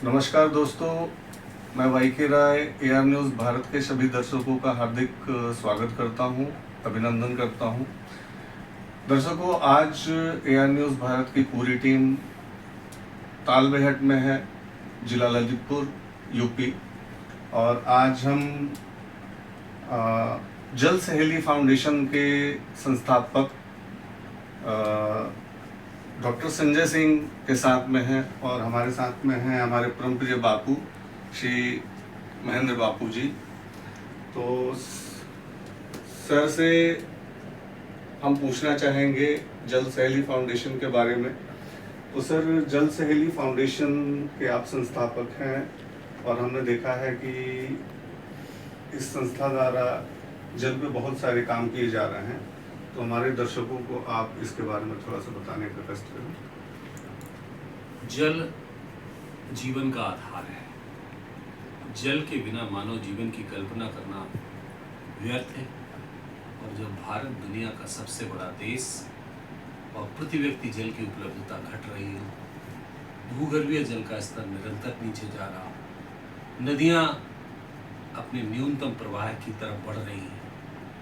नमस्कार दोस्तों, मैं वाई के राय एआर न्यूज़ भारत के सभी दर्शकों का हार्दिक स्वागत करता हूं, अभिनंदन करता हूं। दर्शकों, आज एआर न्यूज़ भारत की पूरी टीम तालबेहट में है, जिला ललितपुर, यूपी। और आज हम जल सहेली फाउंडेशन के संस्थापक डॉक्टर संजय सिंह के साथ में हैं और हमारे साथ में हैं हमारे परम प्रिय बापू श्री महेंद्र बापू जी। तो सर से हम पूछना चाहेंगे जल सहेली फाउंडेशन के बारे में। तो सर, जल सहेली फाउंडेशन के आप संस्थापक हैं और हमने देखा है कि इस संस्था द्वारा जल पे बहुत सारे काम किए जा रहे हैं। तो हमारे दर्शकों को आप इसके बारे में थोड़ा सा बताने का कष्ट करें। जल जीवन का आधार है। जल के बिना मानव जीवन की कल्पना करना व्यर्थ है। और जब भारत दुनिया का सबसे बड़ा देश और प्रति व्यक्ति जल की उपलब्धता घट रही है, भूगर्भीय जल का स्तर निरंतर नीचे जा रहा, नदियां अपने न्यूनतम प्रवाह की तरफ बढ़ रही हैं।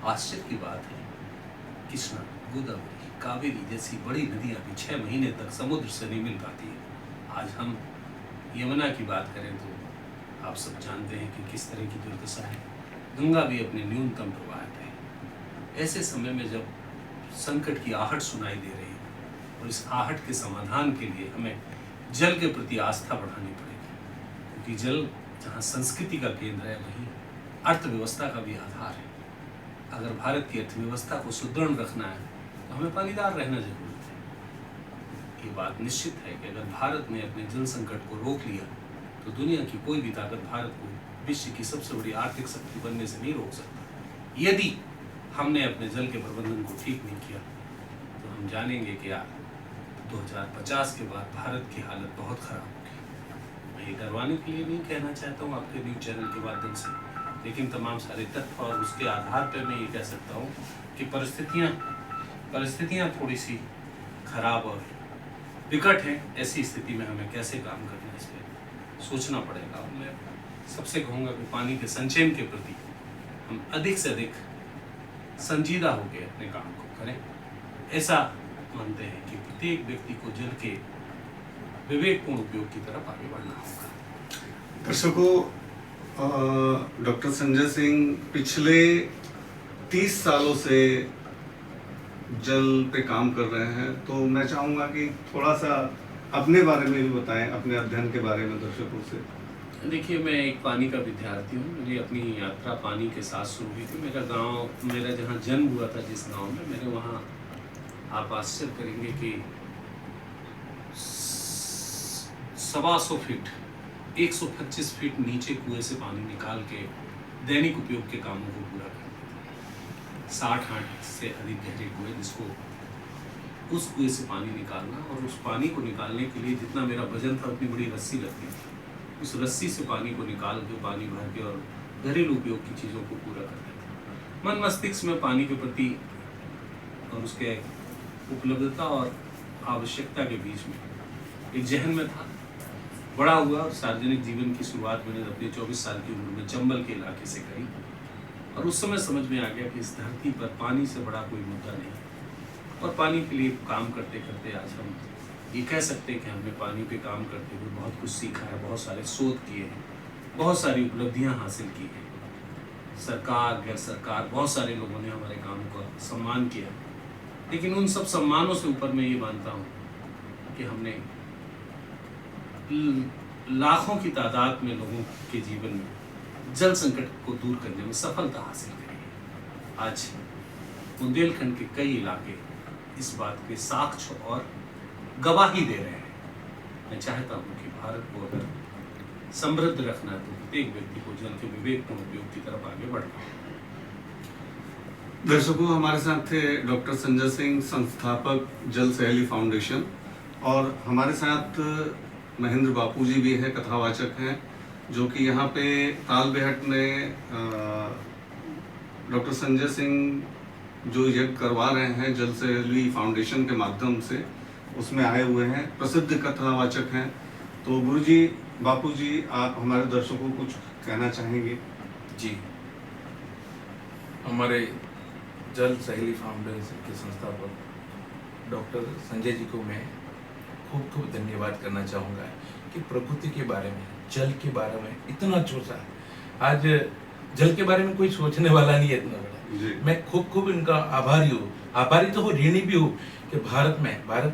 आश्चर्य की बात है, कृष्णा, गोदावरी, कावेरी जैसी बड़ी नदियां भी 6 महीने तक समुद्र से नहीं मिल पाती है। आज हम यमुना की बात करें तो आप सब जानते हैं कि किस तरह की दुर्दशा है। गंगा भी अपने न्यूनतम प्रवाह पे है। ऐसे समय में जब संकट की आहट सुनाई दे रही है और इस आहट के समाधान के लिए हमें जल के प्रति आस्था बढ़ानी पड़ेगी, क्योंकि जल जहाँ संस्कृति का केंद्र है, वहीं अर्थव्यवस्था का भी आधार है। अगर भारत की अर्थव्यवस्था को सुदृढ़ रखना है तो हमें पानीदार रहना जरूरी है। ये बात निश्चित है कि अगर भारत ने अपने जल संकट को रोक लिया तो दुनिया की कोई भी ताकत भारत को विश्व की सबसे बड़ी आर्थिक शक्ति बनने से नहीं रोक सकता। यदि हमने अपने जल के प्रबंधन को ठीक नहीं किया तो हम जानेंगे कि यार 2050 के बाद भारत की हालत बहुत खराब होगी। मैं ये डरवाने के लिए नहीं कहना चाहता हूँ आपके न्यूज़ चैनल के माध्यम से, लेकिन तमाम सारे तथ्य और उसके आधार पर मैं ये कह सकता हूँ कि परिस्थितियाँ थोड़ी सी खराब और विकट हैं। ऐसी स्थिति में हमें कैसे काम करना है, इस पर सोचना पड़ेगा। और मैं सबसे कहूँगा कि पानी के संचयन के प्रति हम अधिक से अधिक संजीदा होकर अपने काम को करें। ऐसा मानते हैं कि प्रत्येक व्यक्ति को जल के विवेकपूर्ण उपयोग की तरफ आगे बढ़ना होगा। दर्शकों, डॉक्टर संजय सिंह पिछले 30 सालों से जल पे काम कर रहे हैं। तो मैं चाहूँगा कि थोड़ा सा अपने बारे में भी बताएं, अपने अध्ययन के बारे में दर्शकों से। देखिए, मैं एक पानी का विद्यार्थी हूँ। मेरी अपनी यात्रा पानी के साथ शुरू हुई थी। मेरा जहाँ जन्म हुआ था, जिस गांव में, मेरे वहाँ आप आश्चर्य करेंगे कि 125 फीट 125 फीट नीचे कुएं से पानी निकाल के दैनिक उपयोग के कामों को पूरा करते थे। 60 हाथ से अधिक गहरे कुएं, जिसको उस कुएं से पानी निकालना, और उस पानी को निकालने के लिए जितना मेरा वजन था उतनी बड़ी रस्सी लगती थी। उस रस्सी से पानी को निकाल के, पानी भर के और घरेलू उपयोग की चीज़ों को पूरा करते थे। मन मस्तिष्क में पानी के प्रति और उसके उपलब्धता और आवश्यकता के बीच में एक जहन में था। बड़ा हुआ और सार्वजनिक जीवन की शुरुआत मैंने अपनी 24 साल की उम्र में चंबल के इलाके से करी, और उस समय समझ में आ गया कि इस धरती पर पानी से बड़ा कोई मुद्दा नहीं। और पानी के लिए काम करते करते आज हम ये कह सकते हैं कि हमने पानी पे काम करते हुए बहुत कुछ सीखा है, बहुत सारे शोध किए हैं, बहुत सारी उपलब्धियां हासिल की हैं। सरकार, गैर सरकार, बहुत सारे लोगों ने हमारे काम का सम्मान किया। लेकिन उन सब सम्मानों से ऊपर मैं ये मानता हूँ कि हमने लाखों की तादाद में लोगों के जीवन में जल संकट को दूर करने में सफलता हासिल करी है। आज बुंदेलखंड के कई इलाके इस बात के साक्ष्य और गवाही दे रहे हैं। मैं चाहता हूँ कि भारत को अगर समृद्ध रखना है तो प्रत्येक व्यक्ति को जल के विवेकपूर्ण उपयोग की तरफ आगे बढ़ना है। दर्शकों, हमारे साथ थे डॉक्टर संजय सिंह, संस्थापक जल सहेली फाउंडेशन, और हमारे साथ महेंद्र बापू जी भी हैं, कथावाचक हैं, जो कि यहाँ पे तालबेहट में डॉक्टर संजय सिंह जो यज्ञ करवा रहे हैं जल सहेली फाउंडेशन के माध्यम से, उसमें आए हुए हैं, प्रसिद्ध कथावाचक हैं। तो गुरुजी, बापू जी, आप हमारे दर्शकों को कुछ कहना चाहेंगे? जी, हमारे जल सहेली फाउंडेशन के संस्थापक डॉक्टर संजय जी को मैं खूब खूब धन्यवाद करना चाहूँगा कि प्रकृति के बारे में, जल के बारे में इतना सोचा। आज जल के बारे में कोई सोचने वाला नहीं है इतना बड़ा। जी। मैं खूब खूब इनका आभारी हूँ, आभारी तो हो, ऋणी भी हूँ कि भारत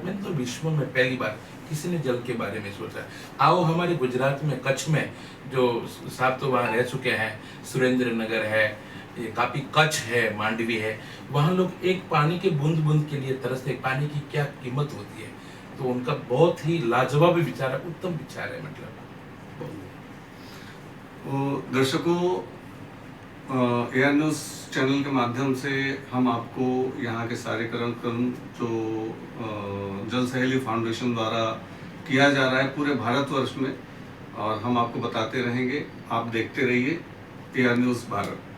में तो विश्व में पहली बार किसी ने जल के बारे में सोचा। आओ हमारे गुजरात में, कच्छ में, जो साहब तो वहाँ रह चुके हैं, सुरेंद्र नगर है, ये काफी कच्छ है, मांडवी है, वहाँ लोग एक पानी के बूंद बूंद के लिए तरसते, पानी की क्या कीमत होती है। तो उनका बहुत ही लाजवाब विचार है, उत्तम विचार है। मतलब तो दर्शकों, एआर न्यूज़ चैनल के माध्यम से हम आपको यहाँ के सारे कार्यक्रम जो जल सहेली फाउंडेशन द्वारा किया जा रहा है पूरे भारतवर्ष में, और हम आपको बताते रहेंगे। आप देखते रहिए एआर न्यूज़ भारत।